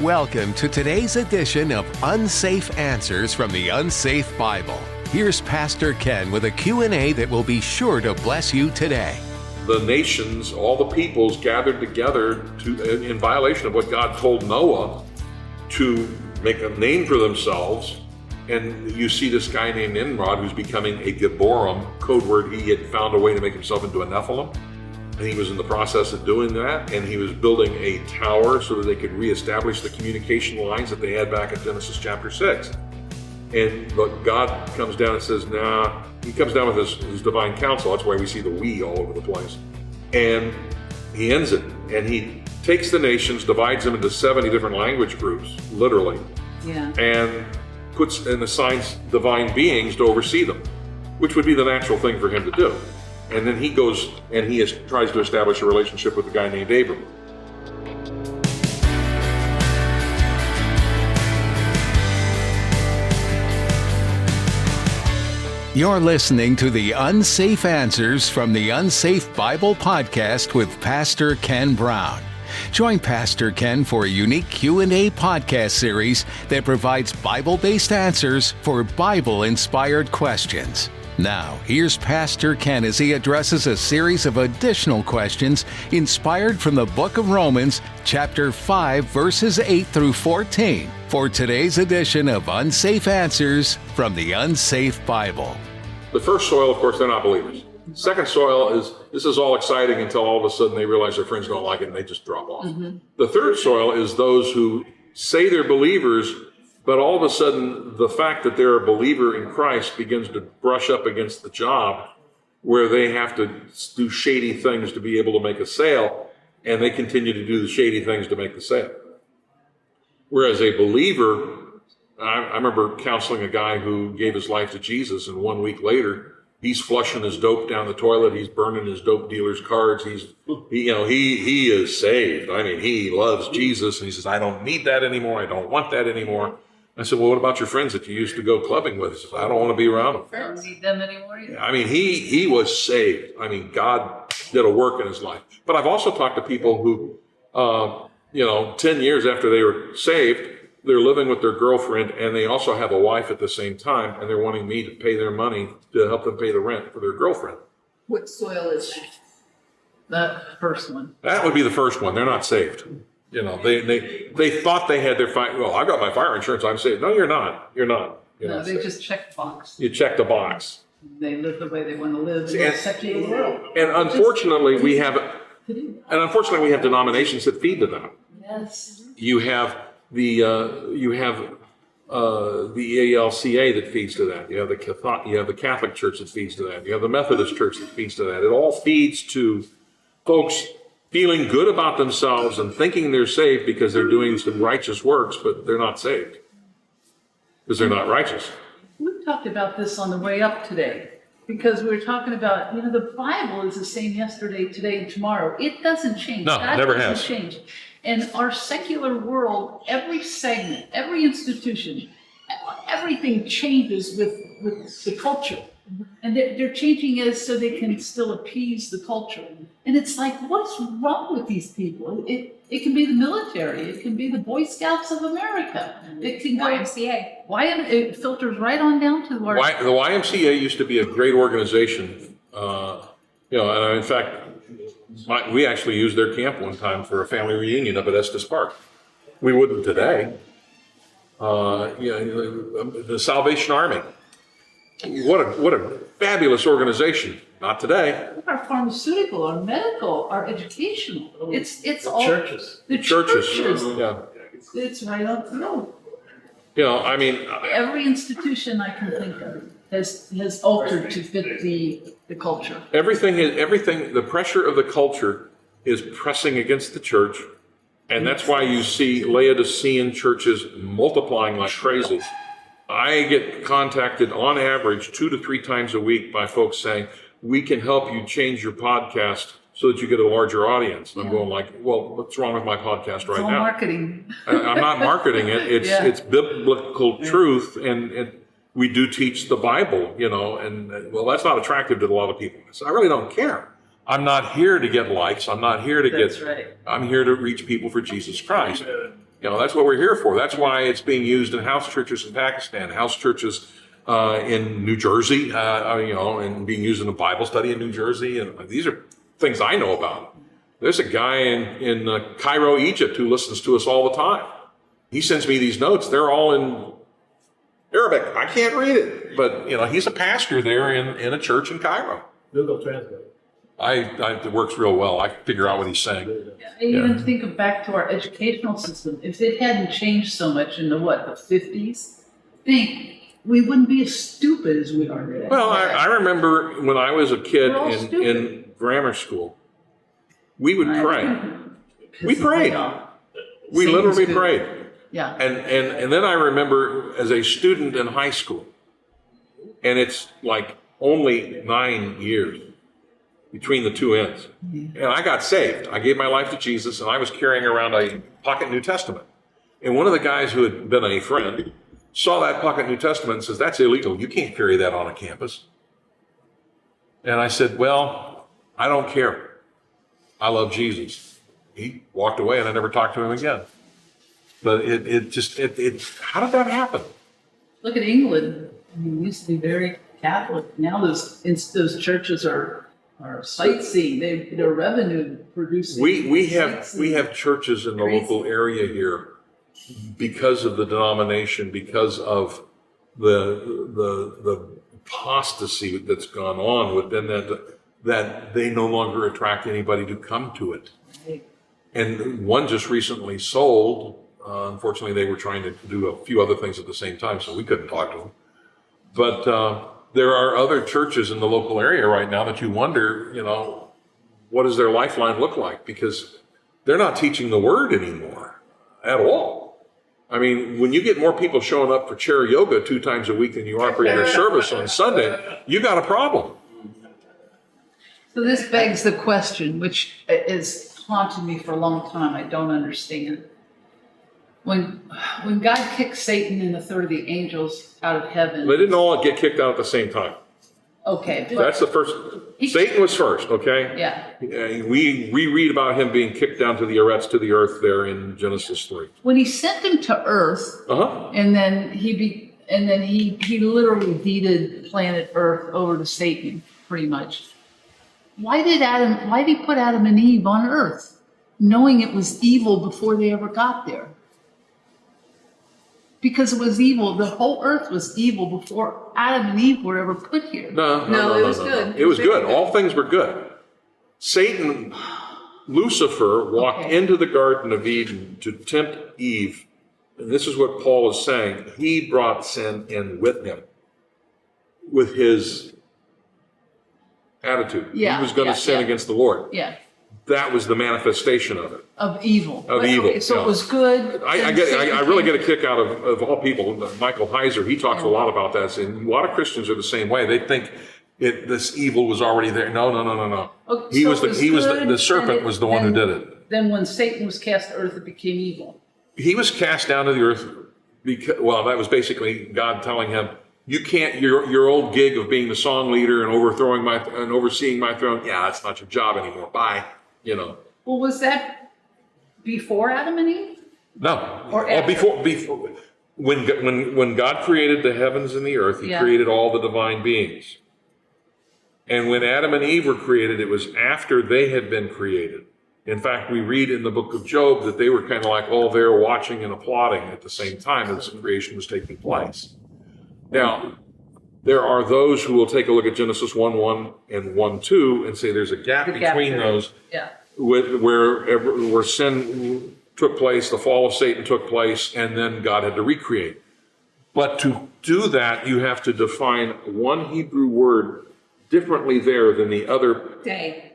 Welcome to today's edition of Unsafe Answers from the Unsafe Bible. Here's Pastor Ken with a Q&A that will be sure to bless you today. The nations, all the peoples gathered together in violation of what God told Noah to make a name for themselves. And you see this guy named Nimrod who's becoming a Gibborim, code word he had found a way to make himself into a Nephilim. And he was in the process of doing that, and he was building a tower so that they could reestablish the communication lines that they had back in Genesis chapter 6. And God comes down and says, nah, he comes down with his divine counsel. That's why we see the we all over the place. And he ends it. And he takes the nations, divides them into 70 different language groups, literally, and puts and assigns divine beings to oversee them, which would be the natural thing for him to do. And then he goes and he tries to establish a relationship with a guy named Abram. You're listening to the Unsafe Answers from the Unsafe Bible Podcast with Pastor Ken Brown. Join Pastor Ken for a unique Q&A podcast series that provides Bible-based answers for Bible-inspired questions. Now, here's Pastor Ken as he addresses a series of additional questions inspired from the book of Romans, chapter 5, verses 8 through 14, for today's edition of Unsafe Answers from the Unsafe Bible. The first soil, of course, they're not believers. Second soil is, this is all exciting until all of a sudden they realize their friends don't like it and they just drop off. The third soil is those who say they're believers, but all of a sudden, the fact that they're a believer in Christ begins to brush up against the job where they have to do shady things to be able to make a sale, and they continue to do the shady things to make the sale. Whereas a believer, I remember counseling a guy who gave his life to Jesus, and 1 week later, he's flushing his dope down the toilet, he's burning his dope dealer's cards, he is saved. I mean, he loves Jesus, and he says, I don't need that anymore, I don't want that anymore. I said, well, what about your friends that you used to go clubbing with? He said, I don't want to be around them. I don't need them anymore either. I mean, he was saved. I mean, God did a work in his life. But I've also talked to people who, 10 years after they were saved, they're living with their girlfriend, and they also have a wife at the same time, and they're wanting me to pay their money to help them pay the rent for their girlfriend. What soil is that? The first one. That would be the first one. They're not saved. They thought they had their fire. Well, I got my fire insurance, I'm saved. No, you're not. You're not. No, they just check the box. You check the box. They live the way they want to live in the secular world. And unfortunately, we have denominations that feed to that. Yes. You have the ALCA that feeds to that. You have the Catholic Church that feeds to that. You have the Methodist Church that feeds to that. It all feeds to folks feeling good about themselves and thinking they're saved because they're doing some righteous works, but they're not saved because they're not righteous. We talked about this on the way up today because we were talking about, the Bible is the same yesterday, today, and tomorrow. It doesn't change. No, God never doesn't has. change. And our secular world, every segment, every institution, everything changes with the culture. And they're changing it so they can still appease the culture. And it's like, what's wrong with these people? It can be the military. It can be the Boy Scouts of America. It can go YMCA. It filters right on down to our... The YMCA used to be a great organization. And in fact, we actually used their camp one time for a family reunion up at Estes Park. We wouldn't today. The Salvation Army. What a fabulous organization. Not today. Our pharmaceutical, our medical, our educational. It's all churches. The Churches. Yeah. It's right on. No. Every Every institution I can think of has altered to fit the culture. Everything. The pressure of the culture is pressing against the church, and that's why you see Laodicean churches multiplying like crazy. I get contacted on average 2 to 3 times a week by folks saying, we can help you change your podcast so that you get a larger audience. And I'm going like, well, what's wrong with my podcast right now? Marketing. I'm not marketing it. It's biblical truth, and we do teach the Bible, and well, that's not attractive to a lot of people. So I really don't care. I'm not here to get likes. I'm not here to That's right. I'm here to reach people for Jesus Christ. That's what we're here for. That's why it's being used in house churches in Pakistan, house churches in New Jersey, and being used in a Bible study in New Jersey. And these are things I know about. There's a guy in Cairo, Egypt, who listens to us all the time. He sends me these notes. They're all in Arabic. I can't read it. But, he's a pastor there in a church in Cairo. Google Translate. It works real well. I figure out what he's saying. I even think back to our educational system. If it hadn't changed so much in the 50s, we wouldn't be as stupid as we are today. Well, I remember when I was a kid in grammar school, we would pray. We prayed. We literally prayed. Yeah. And then I remember as a student in high school, and it's like only 9 years between the two ends. And I got saved. I gave my life to Jesus, and I was carrying around a pocket New Testament. And one of the guys who had been a friend saw that pocket New Testament and says, "That's illegal. You can't carry that on a campus." And I said, "Well, I don't care. I love Jesus." He walked away, and I never talked to him again. But how did that happen? Look at England. We used to be very Catholic. Now those churches are sightseeing. They're revenue producing. We have churches in the local area here because of the denomination, because of the apostasy that's gone on within that they no longer attract anybody to come to it. And one just recently sold. Unfortunately, they were trying to do a few other things at the same time, so we couldn't talk to them. But there are other churches in the local area right now that you wonder, what does their lifeline look like? Because they're not teaching the word anymore at all. I mean, when you get more people showing up for chair yoga 2 times a week than you are for your service on Sunday, you got a problem. So this begs the question, which is haunted me for a long time. I don't understand. When God kicked Satan and a third of the angels out of heaven, They didn't all get kicked out at the same time. Okay, That's the first. Satan was first, okay? Yeah. We read about him being kicked down to the earth there in Genesis 3. When he sent them to Earth, and then he literally deeded planet Earth over to Satan, pretty much. Why did he put Adam and Eve on Earth, knowing it was evil before they ever got there? Because it was evil. The whole earth was evil before Adam and Eve were ever put here. No, it was good. It was good. All things were good. Satan, Lucifer, walked into the Garden of Eden to tempt Eve. And this is what Paul is saying. He brought sin in with him, with his attitude. He was going to sin against the Lord. Yeah. That was the manifestation of it. Of evil. Evil. So it was good. I really get a kick out of all people. Michael Heiser, he talks a lot about that. And a lot of Christians are the same way. They think this evil was already there. No. Okay, The serpent was the one who did it. Then when Satan was cast to earth, it became evil. He was cast down to the earth because, that was basically God telling him, you can't, your old gig of being the song leader and overseeing my throne. Yeah, that's not your job anymore. Bye. Well, was that before Adam and Eve? No. Or after? Before. When God created the heavens and the earth, He created all the divine beings. And when Adam and Eve were created, it was after they had been created. In fact, we read in the book of Job that they were kind of like all there watching and applauding at the same time as the creation was taking place. Now, there are those who will take a look at Genesis 1:1 and 1:2 and say there's a gap between those. Yeah. Where sin took place, the fall of Satan took place, and then God had to recreate. But to do that, you have to define one Hebrew word differently there than the other. Day.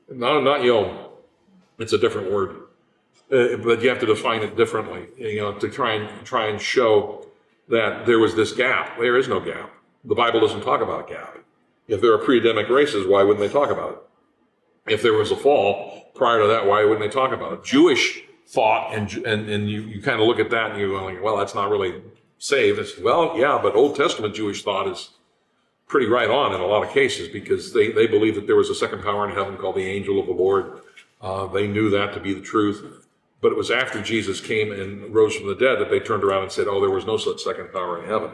No, not yom. It's a different word. But you have to define it differently, to try and show that there was this gap. There is no gap. The Bible doesn't talk about a gap. If there are pre-Adamic races, why wouldn't they talk about it? If there was a fall prior to that, why wouldn't they talk about it? Jewish thought, and you kind of look at that and you're like, well, that's not really saved. It's, but Old Testament Jewish thought is pretty right on in a lot of cases because they believe that there was a second power in heaven called the angel of the Lord. They knew that to be the truth. But it was after Jesus came and rose from the dead that they turned around and said, oh, there was no such second power in heaven.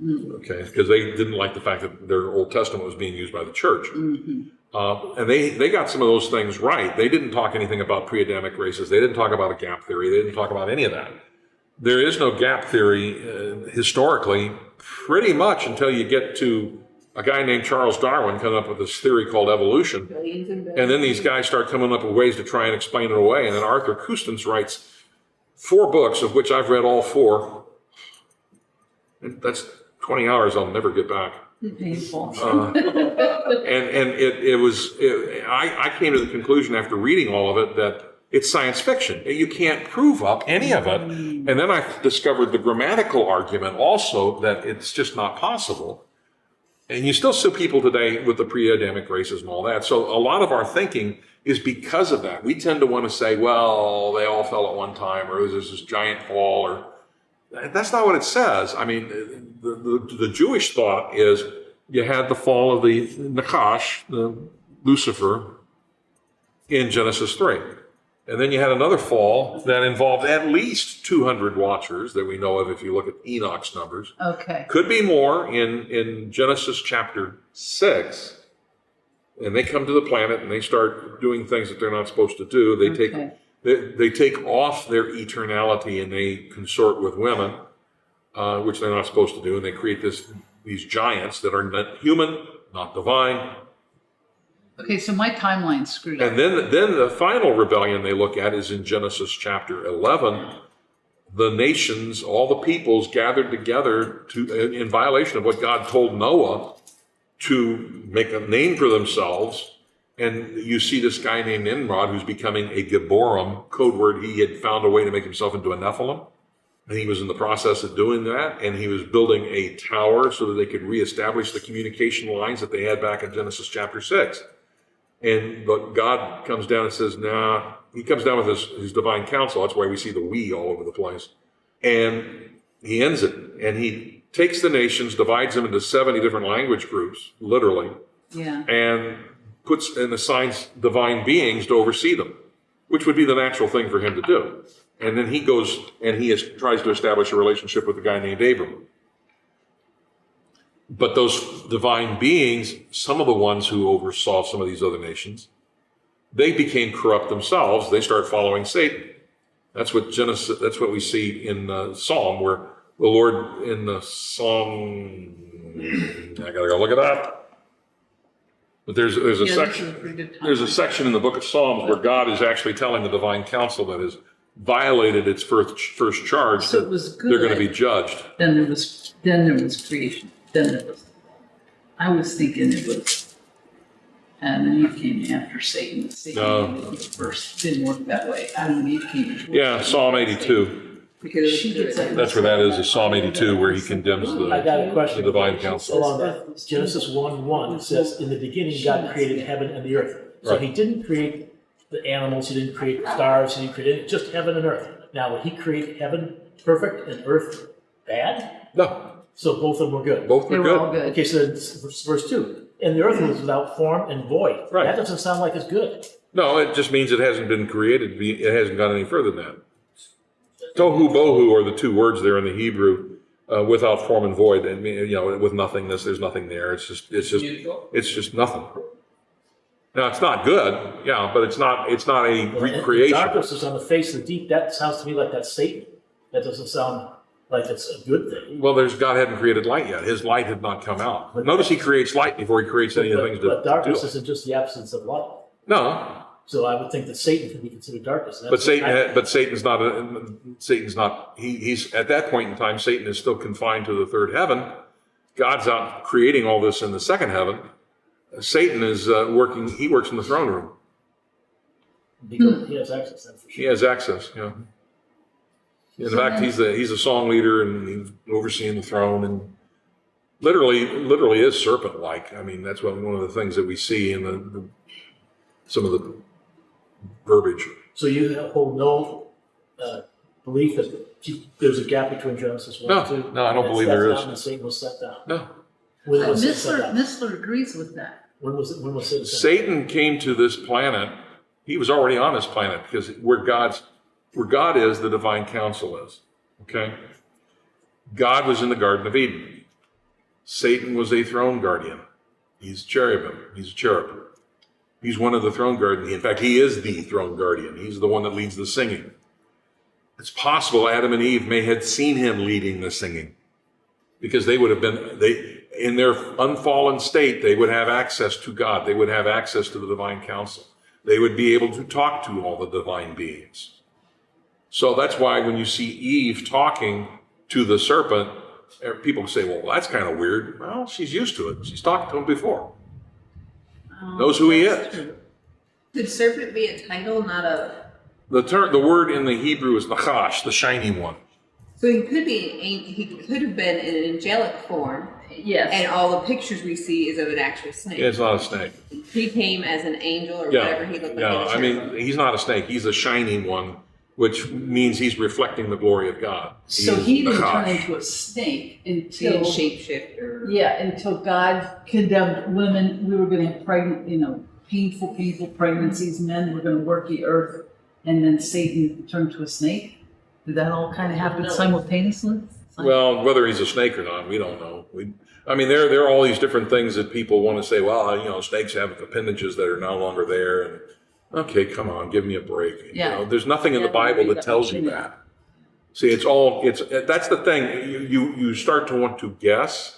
Okay, because they didn't like the fact that their Old Testament was being used by the church. And they got some of those things right. They didn't talk anything about pre-Adamic races. They didn't talk about a gap theory. They didn't talk about any of that. There is no gap theory historically, pretty much until you get to a guy named Charles Darwin coming up with this theory called evolution. And then these guys start coming up with ways to try and explain it away. And then Arthur Custance writes 4 books, of which I've read all 4. And that's 20 hours I'll never get back. Painful. I came to the conclusion after reading all of it that it's science fiction. You can't prove up any of it. And then I discovered the grammatical argument also that it's just not possible. And you still see people today with the pre-Adamic races and all that. So a lot of our thinking is because of that. We tend to want to say, well, they all fell at one time, or there's this giant fall, or that's not what it says. I mean, the Jewish thought is you had the fall of the Nakash, the Lucifer, in Genesis 3. And then you had another fall that involved at least 200 watchers that we know of if you look at Enoch's numbers. Okay. Could be more in Genesis chapter 6. And they come to the planet and they start doing things that they're not supposed to do. They take off their eternality and they consort with women, which they're not supposed to do. And they create these giants that are not human, not divine. Okay, so my timeline's screwed up. And then the final rebellion they look at is in Genesis chapter 11. The nations, all the peoples gathered together in violation of what God told Noah to make a name for themselves. And you see this guy named Nimrod who's becoming a Gibborim, code word. He had found a way to make himself into a Nephilim. And he was in the process of doing that. And he was building a tower so that they could reestablish the communication lines that they had back in Genesis chapter 6. But God comes down and says, nah, he comes down with his divine counsel. That's why we see the we all over the place. And he ends it. And he takes the nations, divides them into 70 different language groups, literally. Yeah. And assigns divine beings to oversee them, which would be the natural thing for him to do. And then he goes and tries to establish a relationship with a guy named Abram. But those divine beings, some of the ones who oversaw some of these other nations, they became corrupt themselves. They start following Satan. That's what we see in Psalm, where the Lord in the Psalm, I gotta go look it up. But there's a section in the book of Psalms where God is actually telling the divine council that has violated its first charge, so it was good. They're going to be judged. Then there was creation. I was thinking it was Adam and Eve came after Satan. Satan first didn't work that way. Adam and Eve came before. Yeah, Psalm 82. That's where that is Psalm 82, where he condemns I got a question. the divine council. Along that, Genesis 1:1, it says, in the beginning God created heaven and the earth. So Right. he didn't create the animals, he didn't create the stars, he didn't create just heaven and earth. Now, would he create heaven perfect and earth bad? No, So both of them were good. both They were were all good. good. Okay, so verse 2. And the earth was without form and void. Right. That doesn't sound like it's good. No, it just means it hasn't been created. It hasn't gone any further than that. Tohu bohu are the two words there in the Hebrew, without form and void, and with nothingness. There's nothing there. It's just nothing. Now it's not good, but it's not a recreation. Darkness is on the face of the deep. That sounds to me like that's Satan. That doesn't sound like it's a good thing. Well, God hadn't created light yet. His light had not come out. But notice he creates light before he creates any of the things But darkness to do. isn't just the absence of light. No, So I would think that Satan can be considered darkness. but Satan's not. He's at that point in time. Satan is still confined to the third heaven. God's out creating all this in the second heaven. Satan is working. He works in the throne room. Because he has access, that's for sure. He has access. Yeah. In fact, he's a song leader and he's overseeing the throne and literally is serpent-like. I mean, that's one of the things that we see in some of the verbiage. So you hold no belief that there's a gap between Genesis 1 and 2? No, I don't believe there is. That's not when Satan was set down. No. When was Satan set down? Missler agrees with that. When was Satan set down? Satan came to this planet He was already on this planet because where God is, the divine counsel is. Okay? God was in the Garden of Eden. Satan was a throne guardian. He's cherubim. He's a cherub. He's one of the throne guardians. In fact, he is the throne guardian. He's the one that leads the singing. It's possible Adam and Eve may have seen him leading the singing because they would have been, in their unfallen state, they would have access to God. They would have access to the divine counsel. They would be able to talk to all the divine beings. So that's why when you see Eve talking to the serpent, people say, well, that's kind of weird. Well, she's used to it. She's talked to him before. Knows who he is. Could serpent be a title, not a... The word in the Hebrew is nachash, the shiny one. So he could have been in an angelic form. Yes. And all the pictures we see is of an actual snake. It's not a snake. He came as an angel or whatever he looked like. Yeah, I mean, he's not a snake. He's a shiny one, which means he's reflecting the glory of God. So he didn't turn into a snake until shapeshifter. Yeah, until God condemned women. We were going to have pregnant, painful pregnancies. Men were going to work the earth, and then Satan turned to a snake. Did that all kind of happen simultaneously? Well, whether he's a snake or not, we don't know. There are all these different things that people want to say. Well, snakes have appendages that are no longer there, and okay, come on, give me a break. Yeah. There's nothing in the Bible that tells you that. See, that's the thing. You start to want to guess.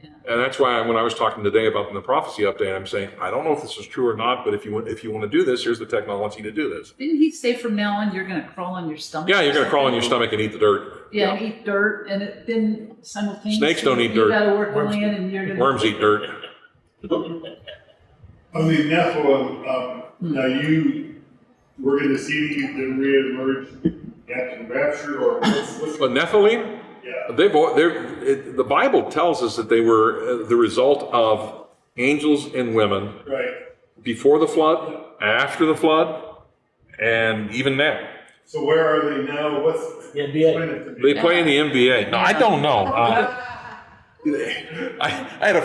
Yeah. And that's why when I was talking today about in the prophecy update, I'm saying, I don't know if this is true or not, but if you want to do this, here's the technology to do this. Didn't he say from now on you're going to crawl on your stomach? Yeah, you're going to crawl on your stomach and eat the dirt. Yeah, eat dirt, and then simultaneously snakes don't eat dirt. You got to work the land, and you're going to... Worms eat dirt. On the Nephilim, now we're going to see them reemerge after the rapture, or what's But Nephilim? Yeah. The Bible tells us that they were the result of angels and women before the flood, after the flood, and even now. So where are they now? What's the NBA? They play in the NBA. No, I don't know. I had a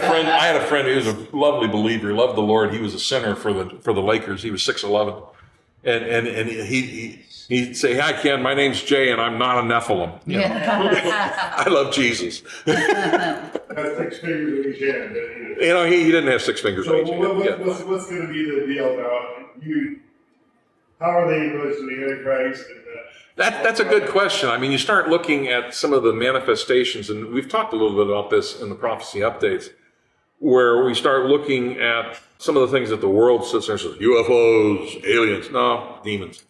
friend who was a lovely believer. He loved the Lord. He was a center for the Lakers. He was 6'11", and he'd say, "Hi, Ken. My name's Jay, and I'm not a Nephilim." I love Jesus. has 6 fingers in each hand? He didn't have 6 fingers in each hand. What's going to be the deal now? How are they in relation to the Antichrist? That's a good question. I mean, you start looking at some of the manifestations, and we've talked a little bit about this in the prophecy updates, where we start looking at some of the things that the world sits there and says, UFOs, aliens, no, demons.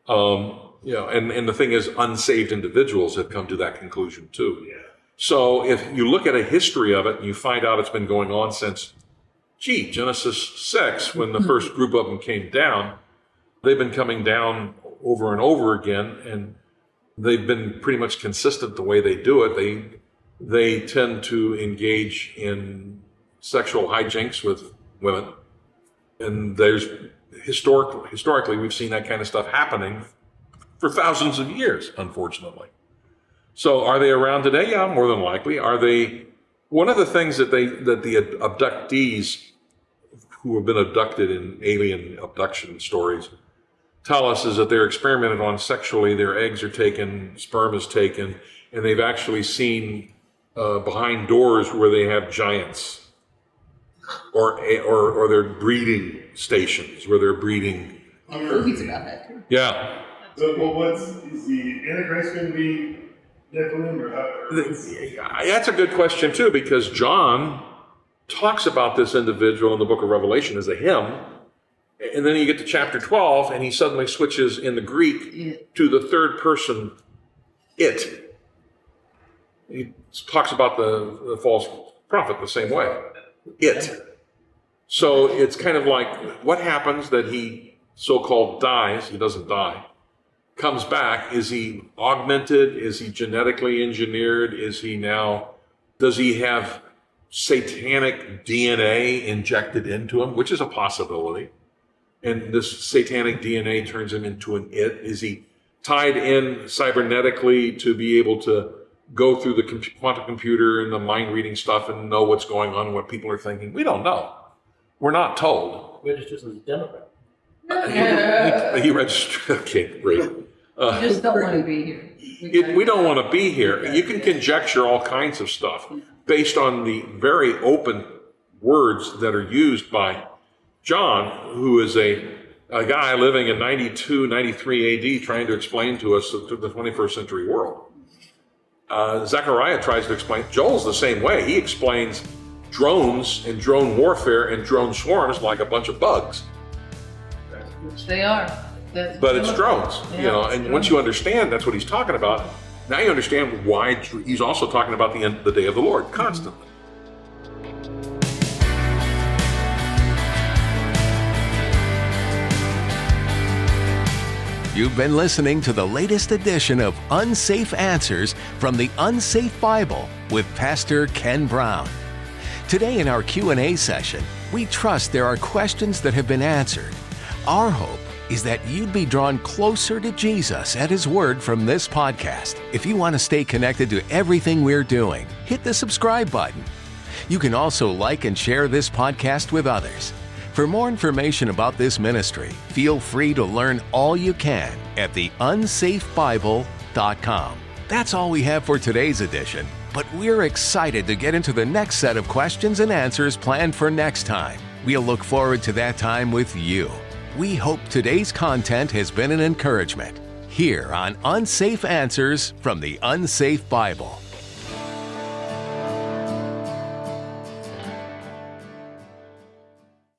And the thing is, unsaved individuals have come to that conclusion too. Yeah. So if you look at a history of it, and you find out it's been going on since, Genesis 6, when the first group of them came down, they've been coming down over and over again, and they've been pretty much consistent the way they do it. They tend to engage in sexual hijinks with women, and there's historically we've seen that kind of stuff happening for thousands of years, unfortunately. So are they around today? Yeah, more than likely. Are they? One of the things that the abductees who have been abducted in alien abduction stories tell us is that they're experimented on sexually. Their eggs are taken, sperm is taken, and they've actually seen behind doors where they have giants, or their breeding stations where they're breeding. Movies about that too. Yeah. So, is the Antichrist going to be Nephilim or That's a good question too, because John talks about this individual in the book of Revelation as a him. And then you get to chapter 12, and he suddenly switches in the Greek to the third person, it. He talks about the false prophet the same way, it. So it's kind of like, what happens that he so-called dies? He doesn't die. Comes back. Is he augmented? Is he genetically engineered? Does he have satanic DNA injected into him, which is a possibility? And this satanic DNA turns him into an it? Is he tied in cybernetically to be able to go through the quantum computer and the mind reading stuff and know what's going on and what people are thinking? We don't know. We're not told. Registered as a Democrat. He registered. Okay, great. You just don't want to be here. We don't want to be here. You can conjecture all kinds of stuff based on the very open words that are used by John, who is a guy living in 92, 93 AD, trying to explain to us the 21st century world. Zechariah tries to explain. Joel's the same way. He explains drones and drone warfare and drone swarms like a bunch of bugs. Which they are. But it's drones, Yeah, and once you understand that's what he's talking about, now you understand why he's also talking about the day of the Lord constantly. You've been listening to the latest edition of Unsafe Answers from the Unsafe Bible with Pastor Ken Brown. Today in our Q&A session, we trust there are questions that have been answered. Our hope is that you'd be drawn closer to Jesus at His Word from this podcast. If you want to stay connected to everything we're doing, hit the subscribe button. You can also like and share this podcast with others. For more information about this ministry, feel free to learn all you can at theunsafebible.com. That's all we have for today's edition, but we're excited to get into the next set of questions and answers planned for next time. We'll look forward to that time with you. We hope today's content has been an encouragement here on Unsafe Answers from the Unsafe Bible.